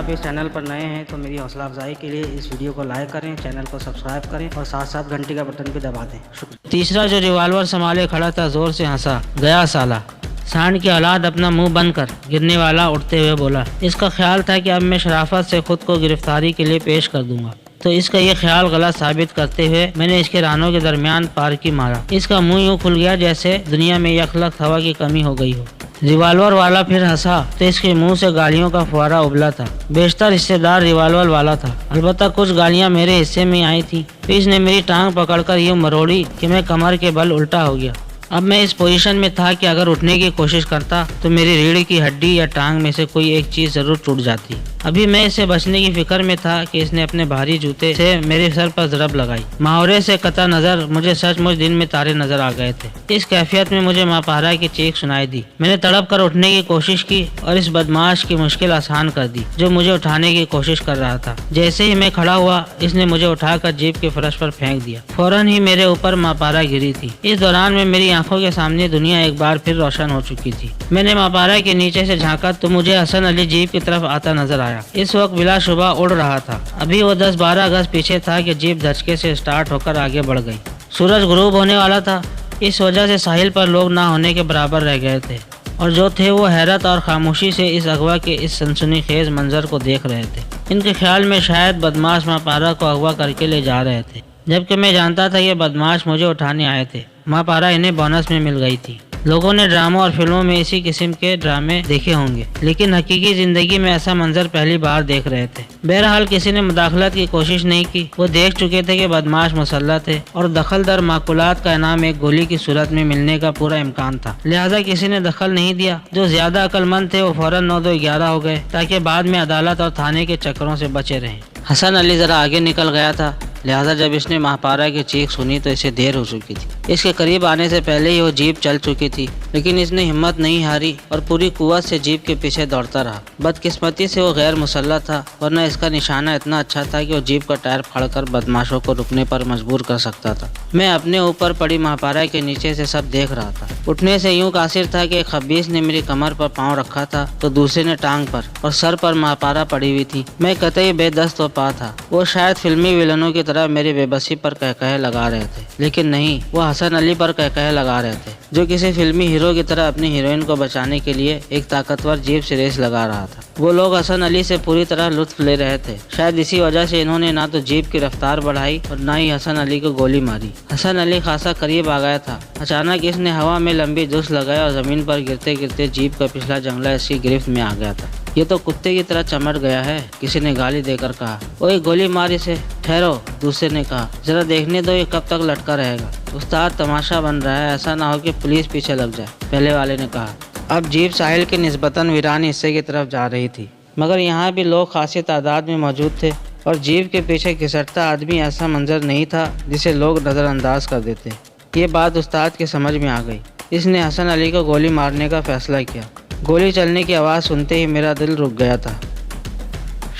آپ اس چینل پر نئے ہیں تو میری حوصلہ افزائی کے لیے اس ویڈیو کو لائک کریں، چینل کو سبسکرائب کریں اور ساتھ ساتھ گھنٹی کا بٹن بھی دبا دیں۔ شکریہ۔ تیسرا جو ریوالور سنبھالے کھڑا تھا زور سے ہنسا، گیا سالا۔ سانڈ کی اولاد اپنا منہ بند کر، گرنے والا اٹھتے ہوئے بولا۔ اس کا خیال تھا کہ اب میں شرافت سے خود کو گرفتاری کے لیے پیش کر دوں گا، تو اس کا یہ خیال غلط ثابت کرتے ہوئے میں نے اس کے رانوں کے درمیان پارکی مارا۔ اس کا منہ یوں کھل گیا جیسے دنیا میں یک لخت ہوا کی کمی ہو گئی ہو۔ ریوالور والا پھر ہنسا تو اس کے منہ سے گالیوں کا فوارہ ابلا تھا۔ بیشتر حصے دار ریوالور والا تھا، البتہ کچھ گالیاں میرے حصے میں آئی تھیں، تو اس نے میری ٹانگ پکڑ کر یوں مروڑی کہ میں کمر کے بل الٹا ہو گیا۔ اب میں اس پوزیشن میں تھا کہ اگر اٹھنے کی کوشش کرتا تو میری ریڑھ کی ہڈی یا ٹانگ میں سے کوئی ایک چیز ضرور ٹوٹ جاتی۔ ابھی میں اس سے بچنے کی فکر میں تھا کہ اس نے اپنے بھاری جوتے سے میرے سر پر ضرب لگائی۔ محاورے سے قطع نظر مجھے سچ مچ دن میں تارے نظر آ گئے تھے۔ اس کیفیت میں مجھے ماں پارا کی چیخ سنائی دی۔ میں نے تڑپ کر اٹھنے کی کوشش کی اور اس بدماش کی مشکل آسان کر دی جو مجھے اٹھانے کی کوشش کر رہا تھا۔ جیسے ہی میں کھڑا ہوا اس نے مجھے اٹھا کر جیپ کے فرش پر پھینک دیا۔ فوراً ہی میرے اوپر ماں پارا گری تھی۔ اس دوران میں میری آنکھوں کے سامنے دنیا ایک بار پھر روشن ہو چکی تھی۔ میں نے ماں پارا کے نیچے سے جھانکا تو مجھے حسن علی جیپ کی طرف آتا نظر آیا۔ اس وقت بلا شبہ اڑ رہا تھا۔ ابھی وہ 10-12 گز پیچھے تھا کہ جیپ دھچکے سے سٹارٹ ہو کر آگے بڑھ گئی۔ سورج غروب ہونے والا تھا، اس وجہ سے ساحل پر لوگ نہ ہونے کے برابر رہ گئے تھے، اور جو تھے وہ حیرت اور خاموشی سے اس اغوا کے اس سنسنی خیز منظر کو دیکھ رہے تھے۔ ان کے خیال میں شاید بدماش ماں پارا کو اغوا کر کے لے جا رہے تھے، جبکہ میں جانتا تھا یہ بدماش مجھے اٹھانے آئے تھے۔ ماں پارا انہیں بونس میں مل گئی تھی۔ لوگوں نے ڈراموں اور فلموں میں اسی قسم کے ڈرامے دیکھے ہوں گے، لیکن حقیقی زندگی میں ایسا منظر پہلی بار دیکھ رہے تھے۔ بہرحال کسی نے مداخلت کی کوشش نہیں کی۔ وہ دیکھ چکے تھے کہ بدماش مسلح تھے اور دخل در معقولات کا انعام ایک گولی کی صورت میں ملنے کا پورا امکان تھا، لہذا کسی نے دخل نہیں دیا۔ جو زیادہ عقل مند تھے وہ فوراً 9-2-11 ہو گئے تاکہ بعد میں عدالت اور تھانے کے چکروں سے بچے رہیں۔ حسن علی ذرا آگے نکل گیا تھا، لہذا جب اس نے ماں پارا کی چیخ سنی تو اسے دیر ہو چکی تھی۔ اس کے قریب آنے سے پہلے ہی وہ جیپ چل چکی تھی، لیکن اس نے ہمت نہیں ہاری اور پوری قوت سے جیپ کے پیچھے دوڑتا رہا۔ بدقسمتی سے وہ غیر مسلح تھا، ورنہ اس کا نشانہ اتنا اچھا تھا کہ وہ جیپ کا ٹائر پھاڑ کر بدماشوں کو رکنے پر مجبور کر سکتا تھا۔ میں اپنے اوپر پڑی ماں پارا کے نیچے سے سب دیکھ رہا تھا۔ اٹھنے سے یوں قاصر تھا کہ ایک خبیث نے میری کمر پر پاؤں رکھا تھا تو دوسرے نے ٹانگ پر، اور سر پر ماں پارا پڑی ہوئی تھی۔ میں قطعی بے دست و پا تھا۔ وہ شاید فلمی ویلنوں کی طرح میری بے بسی پر کہکہے لگا رہے تھے، لیکن نہیں، وہ حسن علی پر کہکہے لگا رہے تھے جو کسی فلمی ہیرو کی طرح اپنی ہیروئن کو بچانے کے لیے ایک طاقتور جیپ سے ریس لگا رہا تھا۔ وہ لوگ حسن علی سے پوری طرح لطف لے رہے تھے، شاید اسی وجہ سے انہوں نے نہ تو جیپ کی رفتار بڑھائی اور نہ ہی حسن علی کو گولی ماری۔ حسن علی خاصا قریب آ گیا تھا۔ اچانک اس نے ہوا میں لمبی دھس لگایا اور زمین پر گرتے گرتے جیپ کا پچھلا جنگلہ اس کی گرفت میں آ گیا تھا۔ یہ تو کتے کی طرح چمٹ گیا ہے، کسی نے گالی دے کر کہا۔ اوئے گولی مار اسے۔ ٹھہرو، دوسرے نے کہا، ذرا دیکھنے دو یہ کب تک لٹکا رہے گا۔ استاد تماشا بن رہا ہے، ایسا نہ ہو کہ پولیس پیچھے لگ جائے، پہلے والے نے کہا۔ اب جیپ ساحل کے نسبتاً ویران حصے کی طرف جا رہی تھی، مگر یہاں بھی لوگ خاصی تعداد میں موجود تھے، اور جیپ کے پیچھے گھسٹتا آدمی ایسا منظر نہیں تھا جسے لوگ نظر انداز کر دیتے۔ یہ بات استاد کے سمجھ میں آ گئی۔ اس نے حسن علی کو گولی مارنے کا فیصلہ کیا۔ گولی چلنے کی آواز سنتے ہی میرا دل رک گیا تھا۔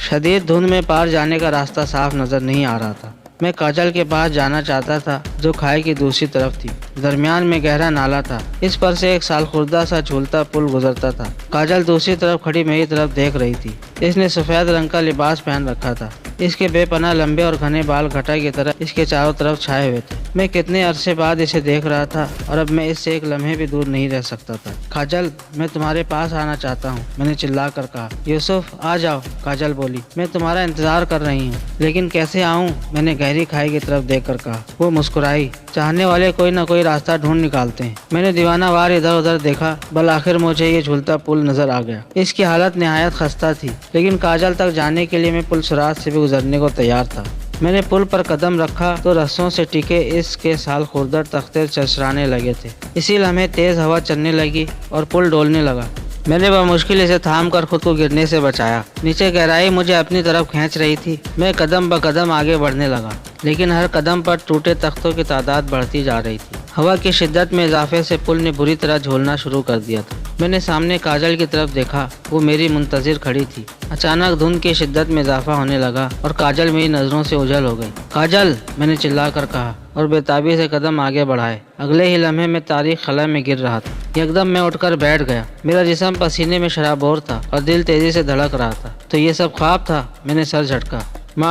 شدید دھند میں پار جانے کا راستہ صاف نظر نہیں آ رہا تھا۔ میں کاجل کے پاس جانا چاہتا تھا جو کھائی کی دوسری طرف تھی۔ درمیان میں گہرا نالا تھا، اس پر سے ایک سال خوردہ سا جھولتا پل گزرتا تھا۔ کاجل دوسری طرف کھڑی میری طرف دیکھ رہی تھی۔ اس نے سفید رنگ کا لباس پہن رکھا تھا۔ اس کے بے پناہ لمبے اور گھنے بال گھٹا کی طرح اس کے چاروں طرف چھائے ہوئے تھے۔ میں کتنے عرصے بعد اسے دیکھ رہا تھا اور اب میں اس سے ایک لمحے بھی دور نہیں رہ سکتا تھا۔ کاجل، میں تمہارے پاس آنا چاہتا ہوں، میں نے چلا کر کہا۔ یوسف، آ جاؤ، کاجل بولی۔ میں تمہارا انتظار کر رہی ہوں، لیکن کیسے آؤں؟ میں نے گہری کھائی کی طرف دیکھ کر کہا۔ وہ مسکرائی۔ چاہنے والے کوئی نہ کوئی راستہ ڈھونڈ نکالتے ہیں۔ میں نے دیوانہ وار ادھر ادھر دیکھا، بالآخر مجھے یہ جھولتا پل نظر آ گیا۔ اس کی حالت نہایت خستہ تھی، لیکن کاجل تک جانے کے لیے میں پل سرات سے بھی گزرنے کو تیار تھا۔ میں نے پل پر قدم رکھا تو رسوں سے ٹکے اس کے سال خوردہ تختے چرچرانے لگے تھے۔ اسی لمحے تیز ہوا چلنے لگی اور پل ڈولنے لگا۔ میں نے بمشکل اسے تھام کر خود کو گرنے سے بچایا۔ نیچے گہرائی مجھے اپنی طرف کھینچ رہی تھی۔ میں قدم بقدم آگے بڑھنے لگا، لیکن ہر قدم پر ٹوٹے تختوں کی تعداد بڑھتی جا رہی تھی۔ ہوا کی شدت میں اضافے سے پل نے بری طرح جھولنا شروع کر دیا تھا۔ میں نے سامنے کاجل کی طرف دیکھا، وہ میری منتظر کھڑی تھی۔ اچانک دھند کی شدت میں اضافہ ہونے لگا اور کاجل میری نظروں سے اوجھل ہو گئی۔ کاجل، میں نے چلا کر کہا اور بےتابی سے قدم آگے بڑھائے۔ اگلے ہی لمحے میں تاریک خلا میں گر رہا تھا۔ یکدم میں اٹھ کر بیٹھ گیا۔ میرا جسم پسینے میں شرابور تھا اور دل تیزی سے دھڑک رہا تھا۔ تو یہ سب خواب تھا؟ میں نے سر جھٹکا۔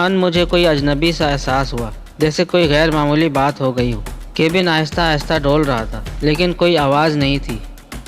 مجھے کوئی اجنبی سا احساس ہوا، جیسے کوئی غیر معمولی بات ہو گئی ہو۔ کیبن آہستہ آہستہ ڈول رہا تھا، لیکن کوئی آواز نہیں تھی۔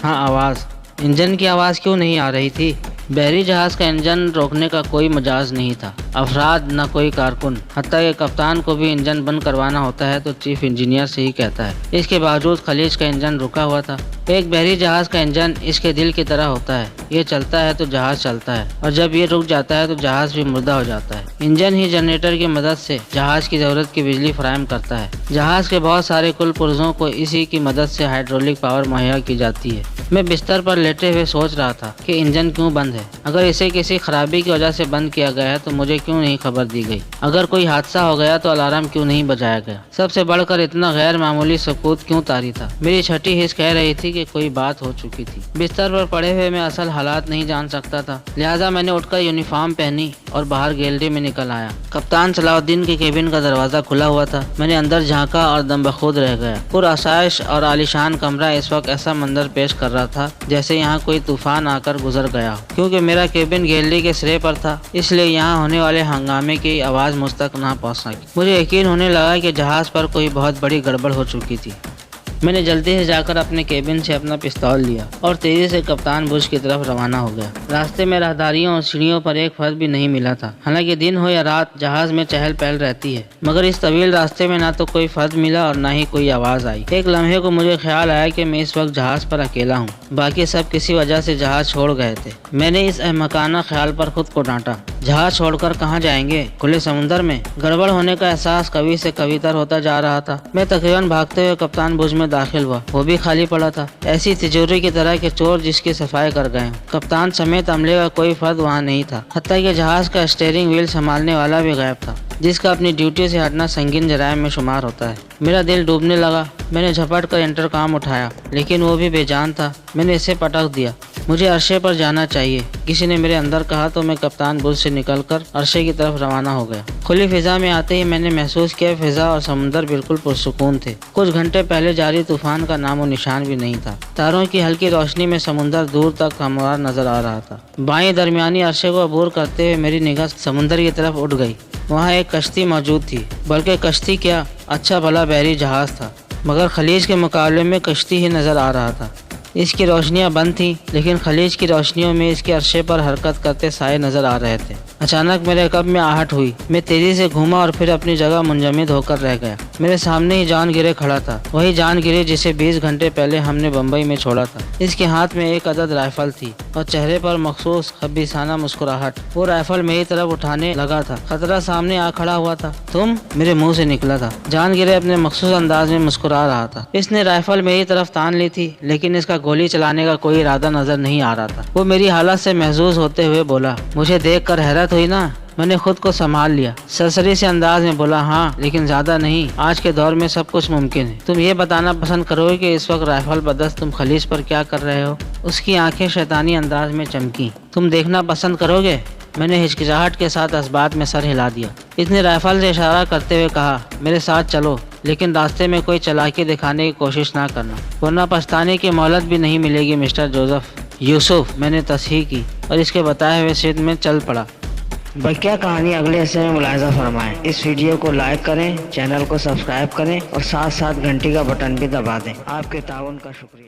ہاں، آواز۔ انجن کی آواز کیوں نہیں آ رہی تھی؟ بحری جہاز کا انجن روکنے کا کوئی مجاز نہیں تھا۔ افراد، نہ کوئی کارکن، حتیٰ کہ کپتان کو بھی انجن بند کروانا ہوتا ہے تو چیف انجینئر سے ہی کہتا ہے۔ اس کے باوجود خلیج کا انجن رکا ہوا تھا۔ ایک بحری جہاز کا انجن اس کے دل کی طرح ہوتا ہے، یہ چلتا ہے تو جہاز چلتا ہے، اور جب یہ رک جاتا ہے تو جہاز بھی مردہ ہو جاتا ہے۔ انجن ہی جنریٹر کی مدد سے جہاز کی ضرورت کی بجلی فراہم کرتا ہے۔ جہاز کے بہت سارے کل پرزوں کو اسی کی مدد سے ہائیڈرولک پاور مہیا کی جاتی ہے۔ میں بستر پر لیٹے ہوئے سوچ رہا تھا کہ انجن کیوں بند ہے؟ اگر اسے کسی خرابی کی وجہ سے بند کیا گیا ہے تو مجھے کیوں نہیں خبر دی گئی؟ اگر کوئی حادثہ ہو گیا تو الارم کیوں نہیں بجایا گیا؟ سب سے بڑھ کر اتنا غیر معمولی سکوت کیوں طاری تھا؟ میری چھٹی حس کہہ رہی تھی کہ کوئی بات ہو چکی تھی۔ بستر پر پڑے ہوئے میں اصل حالات نہیں جان سکتا تھا، لہٰذا میں نے اٹھ کر یونیفارم پہنی اور باہر گیلری میں نکل آیا۔ کپتان صلاح الدین کے کیبن کا دروازہ کھلا ہوا تھا۔ میں نے اندر جھانکا اور دم بخود رہ گیا۔ پرآسائش اور عالیشان کمرہ اس وقت ایسا منظر پیش کر رہا تھا جیسے یہاں کوئی طوفان آ کر گزر گیا ہو۔ کیونکہ میرا کیبن گیلری کے سرے پر تھا، اس لیے یہاں ہونے والے ہنگامے کی آواز مجھ تک نہ پہنچ سکی۔ مجھے یقین ہونے لگا کہ جہاز پر کوئی بہت بڑی گڑبڑ ہو چکی تھی۔ میں نے جلدی سے جا کر اپنے کیبن سے اپنا پستول لیا اور تیزی سے کپتان برج کی طرف روانہ ہو گیا۔ راستے میں راہداریوں اور سیڑھیوں پر ایک فرد بھی نہیں ملا تھا۔ حالانکہ دن ہو یا رات، جہاز میں چہل پہل رہتی ہے، مگر اس طویل راستے میں نہ تو کوئی فرد ملا اور نہ ہی کوئی آواز آئی۔ ایک لمحے کو مجھے خیال آیا کہ میں اس وقت جہاز پر اکیلا ہوں، باقی سب کسی وجہ سے جہاز چھوڑ گئے تھے۔ میں نے اس احمقانہ خیال پر خود کو ڈانٹا۔ جہاز چھوڑ کر کہاں جائیں گے؟ کھلے سمندر میں؟ گڑبڑ ہونے کا احساس کبھی سے کبھی تر ہوتا جا رہا تھا۔ میں تقریباً بھاگتے ہوئے کپتان برج میں داخل ہوا، وہ بھی خالی پڑا تھا، ایسی تجوری کی طرح کہ چور جس کی صفائی کر گئے ہوں۔ کپتان سمیت عملے کا کوئی فرد وہاں نہیں تھا، حتیٰ کہ جہاز کا اسٹیئرنگ وہیل سنبھالنے والا بھی غائب تھا، جس کا اپنی ڈیوٹی سے ہٹنا سنگین جرائم میں شمار ہوتا ہے۔ میرا دل ڈوبنے لگا۔ میں نے جھپٹ کر انٹرکام اٹھایا، لیکن وہ بھی بے جان تھا۔ میں نے اسے پٹک دیا۔ مجھے عرصے پر جانا چاہیے، کسی نے میرے اندر کہا تو میں کپتان برج سے نکل کر عرصے کی طرف روانہ ہو گیا۔ کھلی فضا میں آتے ہی میں نے محسوس کیا فضا اور سمندر بالکل پرسکون تھے۔ کچھ گھنٹے پہلے جاری طوفان کا نام و نشان بھی نہیں تھا۔ تاروں کی ہلکی روشنی میں سمندر دور تک ہموار نظر آ رہا تھا۔ بائیں درمیانی عرصے کو عبور کرتے ہوئے میری نگاہ سمندر کی طرف اٹھ گئی۔ وہاں ایک کشتی موجود تھی، بلکہ کشتی کیا، اچھا بھلا بحری جہاز تھا، مگر خلیج کے مقابلے میں کشتی ہی نظر آ رہا تھا۔ اس کی روشنیاں بند تھیں، لیکن خلیج کی روشنیوں میں اس کے عرصے پر حرکت کرتے سائے نظر آ رہے تھے۔ اچانک میرے قلب میں آہٹ ہوئی۔ میں تیزی سے گھوما اور پھر اپنی جگہ منجمد ہو کر رہ گیا۔ میرے سامنے ہی جان گرے کھڑا تھا، وہی جان گرے جسے 20 گھنٹے پہلے ہم نے بمبئی میں چھوڑا تھا۔ اس کے ہاتھ میں ایک عدد رائفل تھی اور چہرے پر مخصوص خبیثانہ مسکراہٹ۔ وہ رائفل میری طرف اٹھانے لگا تھا، خطرہ سامنے آ کھڑا ہوا تھا۔ تم؟ میرے منہ سے نکلا تھا۔ جان گرے اپنے مخصوص انداز میں مسکرا رہا تھا۔ اس نے رائفل میری طرف تان لی تھی، لیکن اس کا گولی چلانے کا کوئی ارادہ نظر نہیں آ رہا تھا۔ وہ میری حالت سے محظوظ ہوتے ہوئے بولا۔ مجھے دیکھ کر حیرت ہوئی نا؟ میں نے خود کو سنبھال لیا، سرسری سے انداز میں بولا، ہاں لیکن زیادہ نہیں، آج کے دور میں سب کچھ ممکن ہے۔ تم یہ بتانا پسند کرو گے کہ اس وقت رائفل بدست تم خلیج پر کیا کر رہے ہو؟ اس کی آنکھیں شیطانی انداز میں چمکی۔ تم دیکھنا پسند کرو گے؟ میں نے ہچکچاہٹ کے ساتھ اس بات میں سر ہلا دیا۔ اس نے رائفل سے اشارہ کرتے ہوئے کہا، میرے ساتھ چلو، لیکن راستے میں کوئی چالاکی دکھانے کی کوشش نہ کرنا، ورنہ پچھتانے کی مہلت بھی نہیں ملے گی مسٹر جوزف۔ یوسف، میں نے تصحیح کی اور اس کے بتائے ہوئے سمت میں چل پڑا۔ بقیہ کہانی اگلے حصے میں ملاحظہ فرمائیں۔ اس ویڈیو کو لائک کریں، چینل کو سبسکرائب کریں اور ساتھ ساتھ گھنٹی کا بٹن بھی دبا دیں۔ آپ کے تعاون کا شکریہ۔